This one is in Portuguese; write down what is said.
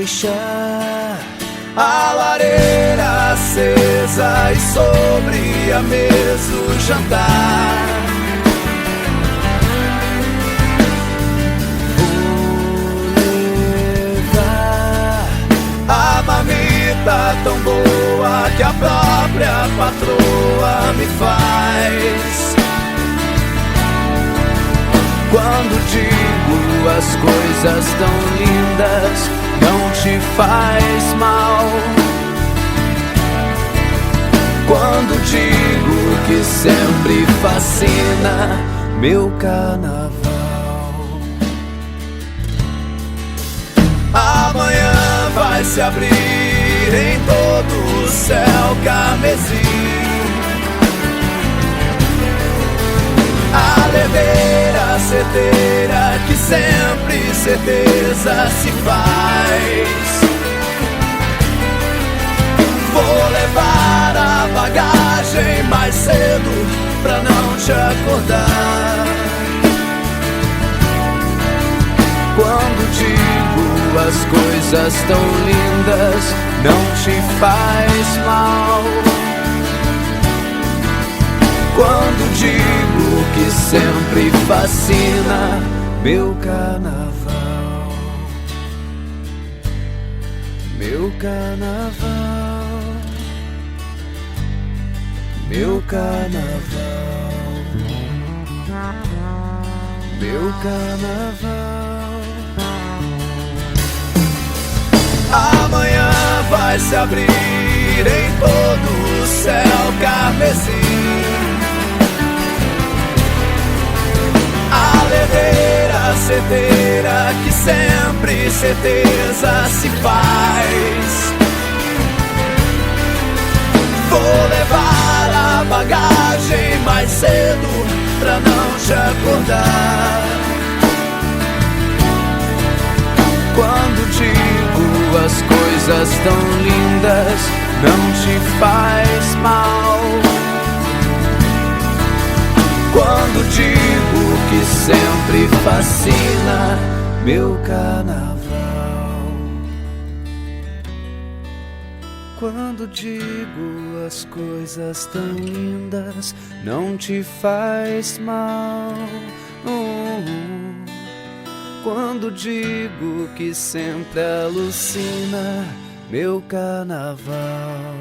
deixar a lareira acesa e sobre a mesa o jantar. Tão boa que a própria patroa me faz. Quando digo as coisas tão lindas, não te faz mal. Quando digo que sempre fascina meu carnaval. Amanhã vai se abrir em todo o céu carmesim a leveira certeira que sempre certeza se faz. Vou levar a bagagem mais cedo pra não te acordar. Quando digo as coisas tão lindas, não te faz mal. Quando digo que sempre fascina meu carnaval. Meu carnaval. Meu carnaval. Meu carnaval. Amanhã vai se abrir em todo o céu carmesim a leveira certeira que sempre certeza se faz. Vou levar a bagagem mais cedo pra não te acordar. Quando digo as coisas tão lindas, não te faz mal. Quando digo que sempre fascina meu carnaval. Quando digo as coisas tão lindas, não te faz mal. Quando digo que sempre alucina meu carnaval.